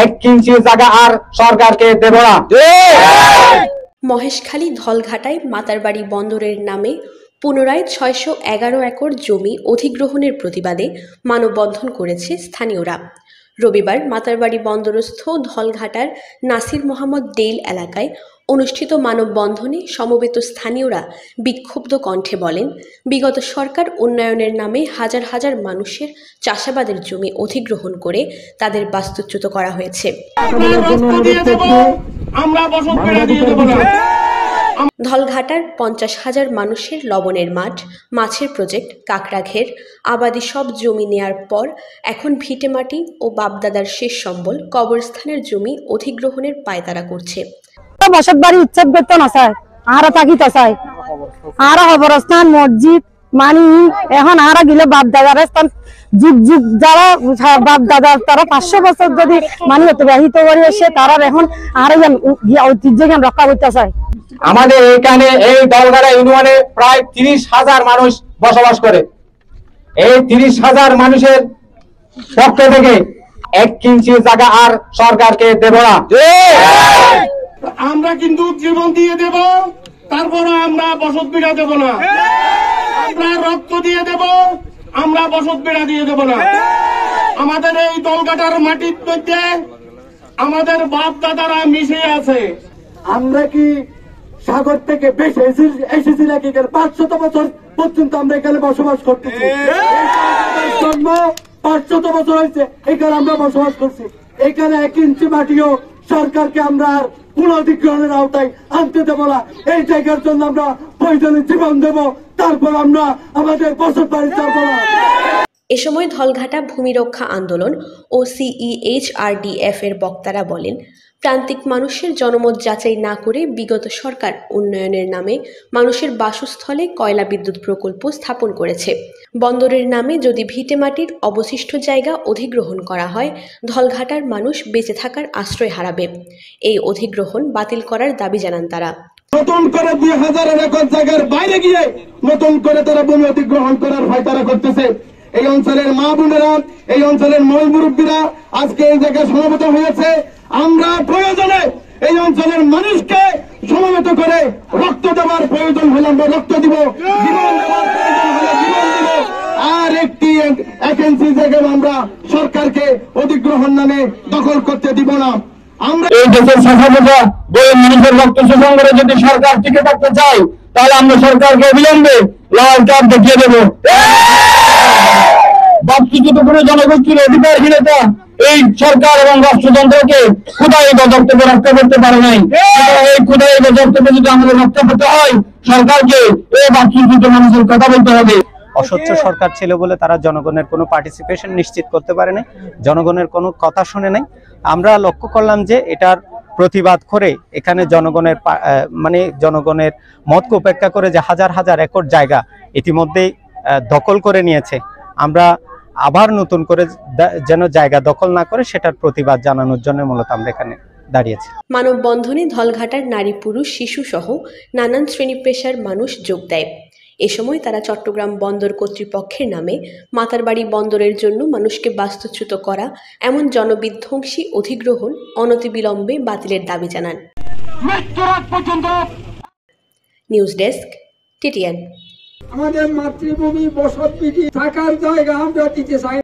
1 ইঞ্চি জায়গা আর সরকারকে দেব না। মহেশখালী ধলঘাটায় মাতারবাড়ি বন্দরের নামে পুনরায় 611 একর জমি অধিগ্রহণের প্রতিবাদে মানববন্ধন করেছে স্থানীয়রা। রবিবার মাতারবাড়ি বন্দরস্থ ধলঘাটার নাসির মোহাম্মদ ডেইল এলাকায় অনুষ্ঠিত মানববন্ধনে সমবেত স্থানীয়রা বিক্ষুব্ধ কণ্ঠে বলেন, বিগত সরকার উন্নয়নের নামে হাজার হাজার মানুষের চাষাবাদের জমি অধিগ্রহণ করে তাদের বাস্তুচ্যুত করা হয়েছে। ধলঘাটার 50,000 মানুষের লবণের মাঠ, মাছের প্রজেক্ট, কাঁকড়াঘের, আবাদি সব জমি নেয়ার পর এখন ভিটেমাটি ও বাপদাদার শেষ সম্বল কবরস্থানের জমি অধিগ্রহণের পায়তারা করছে। বসত বাড়ি উচ্ছেদ বেতন আছে আর থাকিতে চাই আর কবরস্থান মসজিদ মানি এখন আর গেলে বাপদাদার স্থান যুগ যুগ যারা বাপদাদার তারা 500 বছর যদি মানি অতিবাহিত করে এসে তারা এখন আর ঐতিহ্য রক্ষা করতে চায়। আমাদের এখানে এই ধলঘাটা ইউনিয়নে প্রায় 30,000 মানুষ বসবাস করে। এই 30,000 মানুষের পক্ষ থেকে 1 ইঞ্চি জায়গা আর সরকারকে দেব না। আমরা কিন্তু জীবন দিয়ে দেব, তারপরে আমরা বসত বিড়া দেব না। আমরা রক্ত দিয়ে দেব, আমরা বসত বিড়া দিয়ে দেব না। আমাদের এই ধলঘাটার মাটির মধ্যে আমাদের বাপ দাদারা মিশে আছে। আমরা কি সাগর থেকে বেশি এসেছি নাকি? 500 বছর পর্যন্ত আমরা এখানে বসবাস করতেছি। 500 বছর হয়েছে এখানে আমরা বসবাস করছি। এখানে 1 ইঞ্চি মাটিও সরকারকে আমরা আর পুনঃঅধিগ্রহণের আওতায় আনতে দেব না। এই জায়গার জন্য আমরা প্রয়োজনে জীবন দেব, তারপর আমরা আমাদের বসত বাড়ি ছাড়ব না। এ সময় ধলঘাটা ভূমি রক্ষা আন্দোলন ও CEHRDF এর বক্তারা বলেন, প্রান্তিক মানুষের জনমত যাচাই না করে বিগত সরকার উন্নয়নের নামে মানুষের বাসস্থলে কয়লা বিদ্যুৎ প্রকল্প স্থাপন করেছে। বন্দরের নামে যদি ভিটেমাটির অবশিষ্ট জায়গা অধিগ্রহণ করা হয়, ধলঘাটার মানুষ বেঁচে থাকার আশ্রয় হারাবে। এই অধিগ্রহণ বাতিল করার দাবি জানান তারা। নতুন করে 2000 একর জায়গার বাইরে গিয়ে নতুন করে তারা ভূমি অধিগ্রহণ করার ভয় তারা করতেছে। এই অঞ্চলের মা বোনেরা, এই অঞ্চলের মূল মুরব্বীরা আজকে এই জায়গায় সমবেত হয়েছে। আমরা প্রয়োজনে এই অঞ্চলের মানুষকে সমবেত করে রক্ত দেওয়ার প্রয়োজন হলে আমরা রক্ত দিব, জীবন দেওয়ার প্রয়োজন হলে জীবন দিব। আর 1 ইঞ্চি জায়গায় আমরা সরকারকে অধিগ্রহণ নামে দখল করতে দিব না। আমরা এই দেশের শাসনতা বলে মানুষের রক্ত শোষণ করে যদি সরকার টিকে থাকতে চায়, তাহলে আমরা সরকারকে অবিলম্বে লাল কার্ড দেখিয়ে দেব। বাস্তুচ্যুত কোনো জনগোষ্ঠীর অধিকারহীনতা এই সরকার এবং রাষ্ট্রযন্ত্রকে ক্ষুধায় গজবকে রক্ষা করতে পারে নাই। এই ক্ষুধায় গজবকে যদি আমাদের রক্ষা করতে হয়, সরকারকে এই বাস্তুচ্যুত মানুষের কথা বলতে হবে। অস্বচ্ছ সরকার ছিল বলে তারা জনগণের কোনো পার্টিসিপেশন নিশ্চিত করতে পারে নাই, জনগণের কোনো কথা শুনে নাই। আমরা লক্ষ্য করলাম যে এটার প্রতিবাদ করে এখানে জনগণের মতকে উপেক্ষা করে যে হাজার হাজার একর জায়গা ইতিমধ্যেই দখল করে নিয়েছে, আমরা আবার নতুন করে যেন জায়গা দখল না করে সেটার প্রতিবাদ জানানোর জন্য মূলত আমরা এখানে দাঁড়িয়েছি। মানববন্ধনে ধলঘাটার নারী, পুরুষ, শিশু সহ নানান শ্রেণী পেশার মানুষ যোগ দেয়। এ সময় তারা চট্টগ্রাম বন্দর কর্তৃপক্ষের নামে মাতারবাড়ি বন্দরের জন্য মানুষকে বাস্তুচ্যুত করা এমন জনবিধ্বংসী অধিগ্রহণ অনতিবিলম্বে বাতিলের দাবি জানান। News desk, TTN। আমাদের মাতৃভূমি বসত ভিটি থাকার জায়গা আমরা দিতে চাই